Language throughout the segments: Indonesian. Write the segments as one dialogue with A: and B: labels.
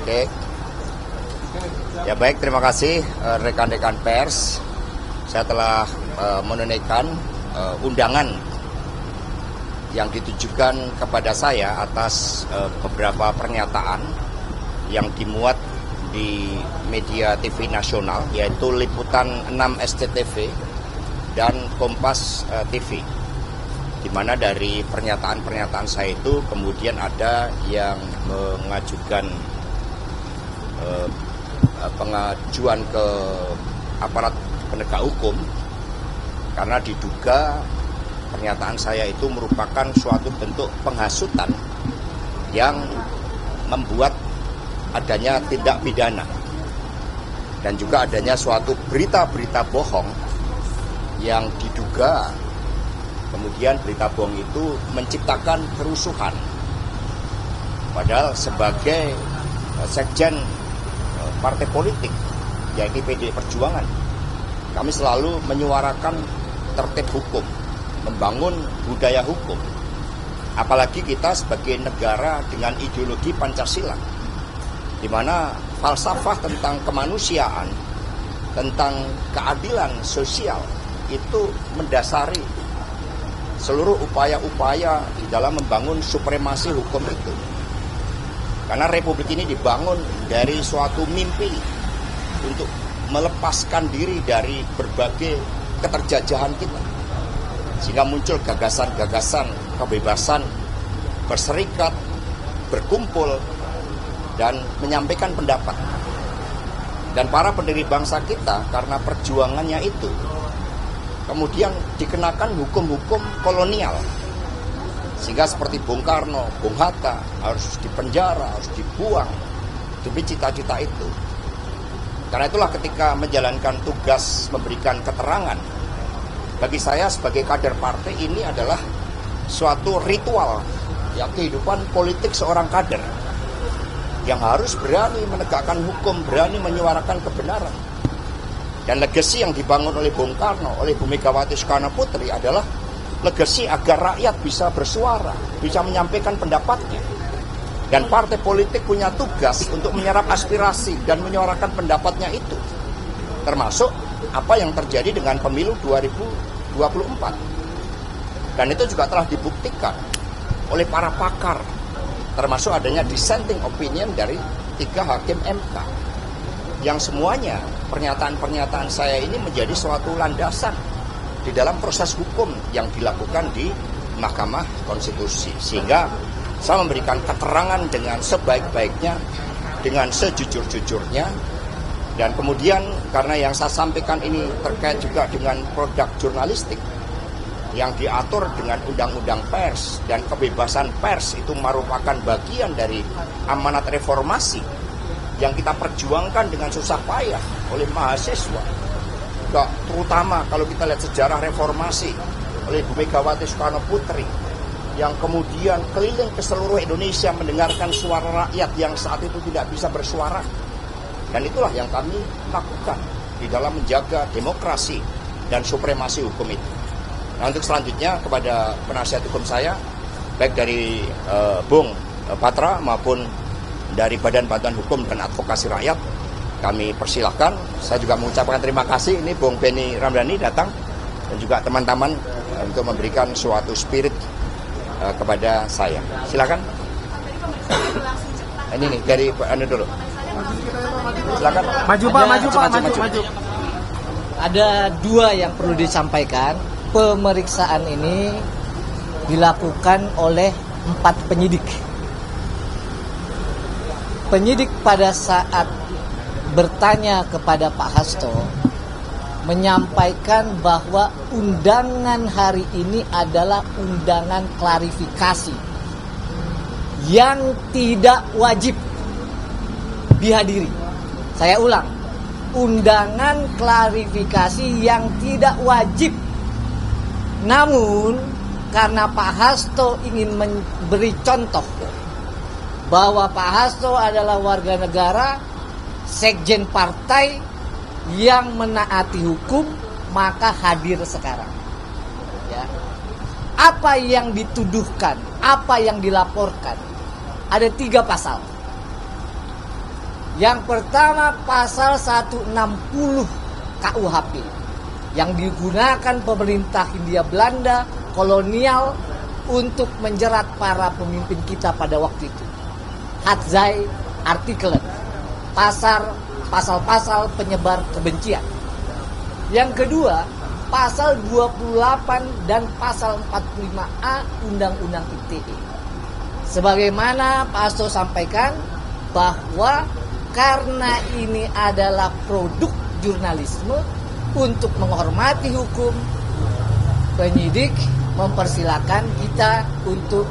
A: Oke. Ya baik, terima kasih rekan-rekan pers. Saya telah menunaikan undangan yang ditujukan kepada saya atas beberapa pernyataan yang dimuat di media TV nasional, yaitu Liputan 6 SCTV dan Kompas TV. Di mana dari pernyataan-pernyataan saya itu kemudian ada yang mengajukan pengajuan ke aparat penegak hukum karena diduga pernyataan saya itu merupakan suatu bentuk penghasutan yang membuat adanya tindak pidana dan juga adanya suatu berita-berita bohong yang diduga kemudian berita bohong itu menciptakan kerusuhan. Padahal sebagai sekjen partai politik, yaitu PDI Perjuangan, kami selalu menyuarakan tertib hukum, membangun budaya hukum. Apalagi kita sebagai negara dengan ideologi Pancasila, di mana falsafah tentang kemanusiaan, tentang keadilan sosial itu mendasari seluruh upaya-upaya di dalam membangun supremasi hukum itu. Karena republik ini dibangun dari suatu mimpi untuk melepaskan diri dari berbagai keterjajahan kita. Sehingga muncul gagasan-gagasan kebebasan berserikat, berkumpul, dan menyampaikan pendapat. Dan para pendiri bangsa kita karena perjuangannya itu kemudian dikenakan hukum-hukum kolonial. Sehingga seperti Bung Karno, Bung Hatta harus dipenjara, harus dibuang demi cita-cita itu. Karena itulah ketika menjalankan tugas memberikan keterangan, bagi saya sebagai kader partai ini adalah suatu ritual ya, kehidupan politik seorang kader yang harus berani menegakkan hukum, berani menyuarakan kebenaran. Dan legasi yang dibangun oleh Bung Karno, oleh Bu Megawati Soekarno Putri adalah legasi agar rakyat bisa bersuara, bisa menyampaikan pendapatnya. Dan partai politik punya tugas untuk menyerap aspirasi dan menyuarakan pendapatnya itu. Termasuk apa yang terjadi dengan pemilu 2024. Dan itu juga telah dibuktikan oleh para pakar, termasuk adanya dissenting opinion dari 3 hakim MK. Yang semuanya pernyataan-pernyataan saya ini menjadi suatu landasan di dalam proses hukum yang dilakukan di Mahkamah Konstitusi. Sehingga saya memberikan keterangan dengan sebaik-baiknya, dengan sejujur-jujurnya. Dan kemudian karena yang saya sampaikan ini terkait juga dengan produk jurnalistik yang diatur dengan undang-undang pers, dan kebebasan pers itu merupakan bagian dari amanat reformasi yang kita perjuangkan dengan susah payah oleh mahasiswa. Terutama kalau kita lihat sejarah reformasi oleh Bu Megawati Soekarno Putri, yang kemudian keliling ke seluruh Indonesia mendengarkan suara rakyat yang saat itu tidak bisa bersuara. Dan itulah yang kami lakukan di dalam menjaga demokrasi dan supremasi hukum itu. Nah, untuk selanjutnya kepada penasihat hukum saya, baik dari Bung Patra maupun dari Badan Bantuan Hukum dan Advokasi Rakyat, kami persilahkan. Saya juga mengucapkan terima kasih, ini Bung Benny Ramdhani datang, dan juga teman-teman untuk memberikan suatu spirit kepada saya. Silakan. Ini nih dari Anda dulu. Silakan.
B: Maju Pak, maju.
C: Ada 2 yang perlu disampaikan. Pemeriksaan ini dilakukan oleh 4 penyidik. Penyidik pada saat bertanya kepada Pak Hasto menyampaikan bahwa undangan hari ini adalah undangan klarifikasi yang tidak wajib dihadiri. Saya ulang, undangan klarifikasi yang tidak wajib. Namun karena Pak Hasto ingin memberi contoh bahwa Pak Hasto adalah warga negara, sekjen partai yang menaati hukum, maka hadir sekarang. Ya. Apa yang dituduhkan, apa yang dilaporkan, ada 3 pasal. Yang pertama pasal 160 KUHP yang digunakan pemerintah Hindia Belanda kolonial untuk menjerat para pemimpin kita pada waktu itu. Hadzai Artikelen, pasal-pasal penyebar kebencian. Yang kedua, pasal 28 dan pasal 45A Undang-Undang ITE. Sebagaimana Pak Hasto sampaikan bahwa karena ini adalah produk jurnalisme, untuk menghormati hukum, penyidik mempersilahkan kita untuk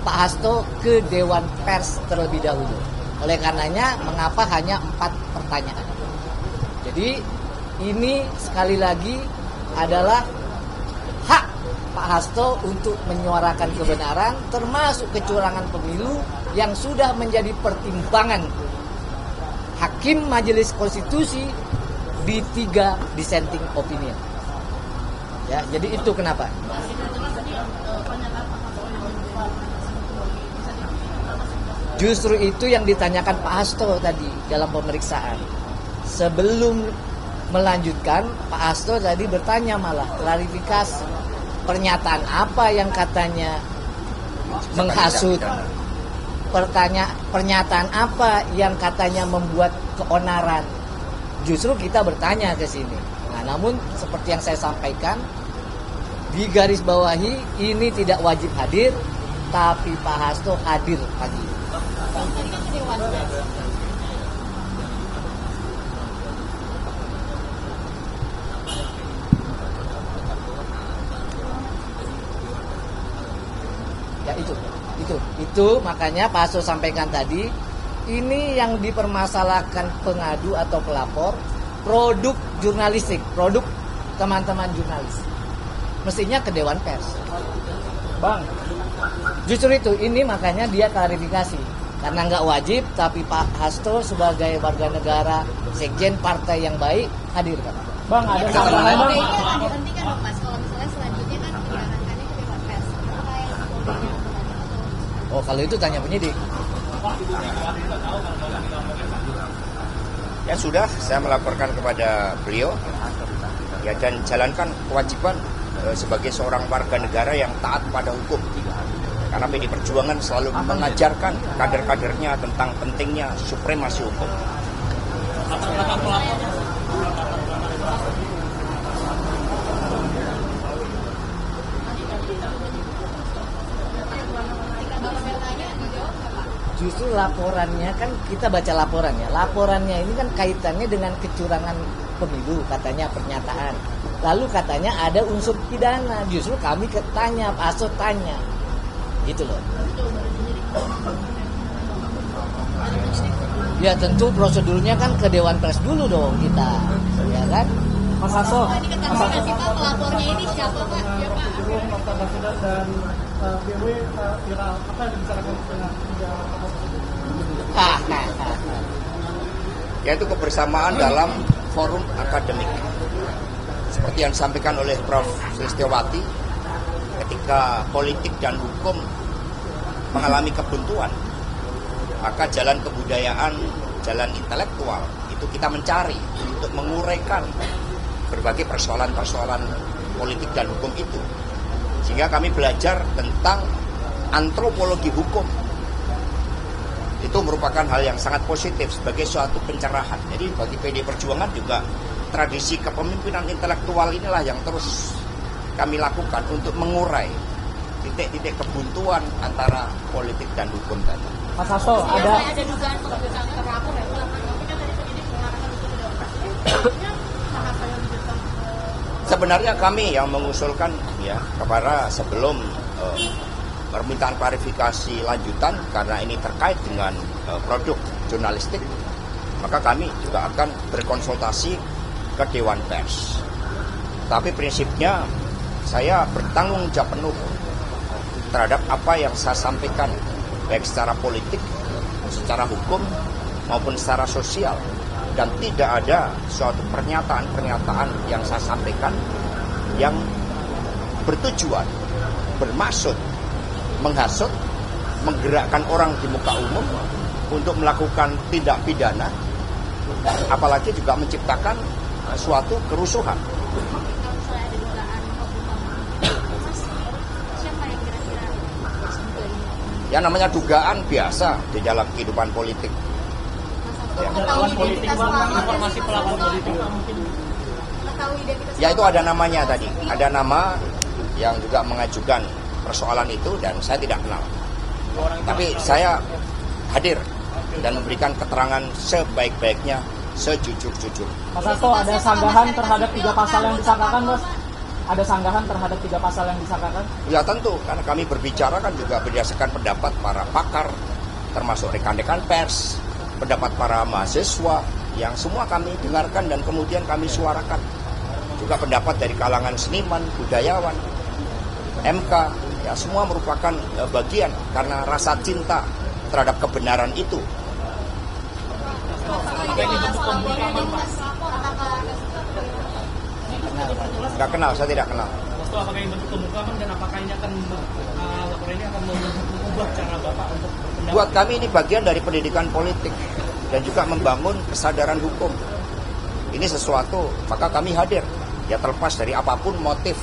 C: Pak Hasto ke Dewan Pers terlebih dahulu. Oleh karenanya, mengapa hanya 4 pertanyaan? Jadi, ini sekali lagi adalah hak Pak Hasto untuk menyuarakan kebenaran, termasuk kecurangan pemilu yang sudah menjadi pertimbangan Hakim Majelis Konstitusi di 3 dissenting opinion. Ya, jadi itu kenapa. Justru itu yang ditanyakan Pak Hasto tadi dalam pemeriksaan. Sebelum melanjutkan, Pak Hasto tadi bertanya malah klarifikasi pernyataan apa yang katanya menghasut, pernyataan apa yang katanya membuat keonaran. Justru kita bertanya ke sini. Nah, namun seperti yang saya sampaikan, di garis bawahi ini tidak wajib hadir, tapi Pak Hasto hadir pagi ini. Ya itu makanya Pak Hasto sampaikan tadi, ini yang dipermasalahkan pengadu atau pelapor produk jurnalistik, produk teman-teman jurnalis. Mestinya ke Dewan Pers.
B: Bang,
C: Justru itu, ini makanya dia klarifikasi. Karena nggak wajib, tapi Pak Hasto sebagai warga negara, sekjen partai yang baik, hadir kan.
B: Bang ada tambahan bang.
D: Itu akan dihentikan dong Mas, kalau misalnya selanjutnya kan diarahkannya ke Dewan Pers. Apakah yang sebelumnya atau
C: Oh, kalau itu tanya penyidik.
A: Ya sudah, saya melaporkan kepada beliau ya, dan jalankan kewajiban sebagai seorang warga negara yang taat pada hukum. Karena PD Perjuangan selalu mengajarkan kader-kadernya tentang pentingnya supremasi hukum.
C: Justru laporannya kan kita baca laporannya. Laporannya ini kan kaitannya dengan kecurangan pemilu, katanya pernyataan. Lalu katanya ada unsur pidana. Justru kami tanya, Pak Hasto tanya. Gitu loh. Ya tentu prosedurnya kan ke Dewan Pers dulu dong kita. Ya kan?
B: Mas Hasto,
D: ini ketahuan sih Pak, pelapornya ini siapa Pak? Ya Pak.
B: sebelum Novel Baswedan dan BW viral, apa yang dibicarakan dengan
A: Yaitu kebersamaan dalam forum akademik. Seperti yang disampaikan oleh Prof. Sulistiowati, ketika politik dan hukum mengalami kebuntuan, maka jalan kebudayaan, jalan intelektual itu kita mencari untuk menguraikan berbagai persoalan-persoalan politik dan hukum itu. Sehingga kami belajar tentang antropologi hukum. Itu merupakan hal yang sangat positif sebagai suatu pencerahan. Jadi bagi PD Perjuangan juga tradisi kepemimpinan intelektual inilah yang terus kami lakukan untuk mengurai titik-titik kebuntuan antara politik dan hukum tadi.
B: Mas Hasto ada
D: dugaan pengambilan terlapor ya Pak, tapi kan tadi penyidik mengarahkan itu ke Dewan Pers. Tahap yang didesak.
A: Sebenarnya kami yang mengusulkan ya kepada sebelum permintaan klarifikasi lanjutan karena ini terkait dengan produk jurnalistik, maka kami juga akan berkonsultasi ke Dewan Pers. Tapi prinsipnya saya bertanggung jawab penuh terhadap apa yang saya sampaikan, baik secara politik, secara hukum, maupun secara sosial. Dan tidak ada suatu pernyataan-pernyataan yang saya sampaikan yang bertujuan, bermaksud menghasut, menggerakkan orang di muka umum untuk melakukan tindak pidana, apalagi juga menciptakan suatu kerusuhan.
D: Kalau misalnya ada dugaan pembunuhan, Mas, siapa yang kira-kira menduga ini?
A: Ya namanya dugaan biasa di dalam kehidupan politik.
D: Mas, mengetahui identitas pelaku,
B: informasi pelaku politik mungkin.
D: mengetahui identitas
A: Ya itu
D: pelaku.
A: ada namanya tadi, ada nama yang juga mengajukan persoalan itu dan saya tidak kenal. Tapi saya hadir dan memberikan keterangan sebaik-baiknya, sejujur-jujur.
B: Mas Hasto, ada sanggahan terhadap 3 pasal yang disangkakan, Mas? Ada sanggahan terhadap 3 pasal yang disangkakan?
A: Ya tentu, karena kami berbicara kan juga berdasarkan pendapat para pakar, termasuk rekan-rekan pers, pendapat para mahasiswa, yang semua kami dengarkan dan kemudian kami suarakan. Juga pendapat dari kalangan seniman, budayawan, MK, ya semua merupakan bagian karena rasa cinta terhadap kebenaran itu. Nggak kenal, saya tidak kenal.
B: Mas, apakah ini bentuk pembukaan dan apakah ini akan laporan ini akan mengubah cara Bapak untuk berpendapat?
A: Buat kami ini bagian dari pendidikan politik dan juga membangun kesadaran hukum. Ini sesuatu, maka kami hadir. Ya terlepas dari apapun motif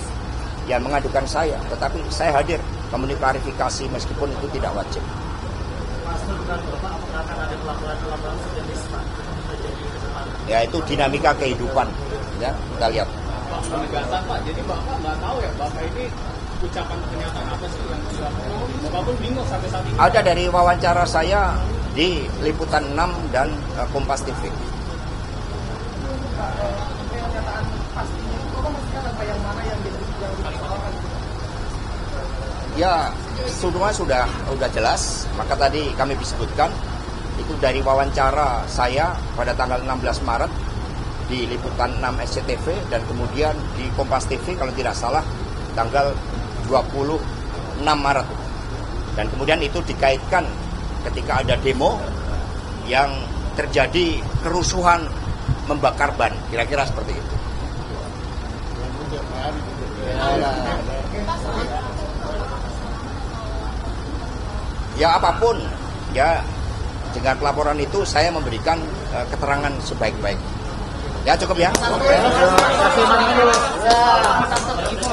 A: yang mengadukan saya, tetapi saya hadir memenuhi klarifikasi meskipun itu tidak wajib. Ya itu dinamika kehidupan, ya kita lihat.
E: Penegasan Pak, jadi Bapak nggak tahu ya Bapak ini ucapan pernyataan apa sih yang Bapak pun bingung sampai saat ini.
A: Ada dari wawancara saya di Liputan 6 dan Kompas TV. Ya, semua sudah jelas. Maka tadi kami disebutkan itu dari wawancara saya pada tanggal 16 Maret di Liputan 6 SCTV dan kemudian di Kompas TV kalau tidak salah tanggal 26 Maret. Dan kemudian itu dikaitkan ketika ada demo yang terjadi kerusuhan membakar ban, kira-kira seperti itu. Ya apapun, ya dengan pelaporan itu saya memberikan keterangan sebaik-baik. Ya cukup ya.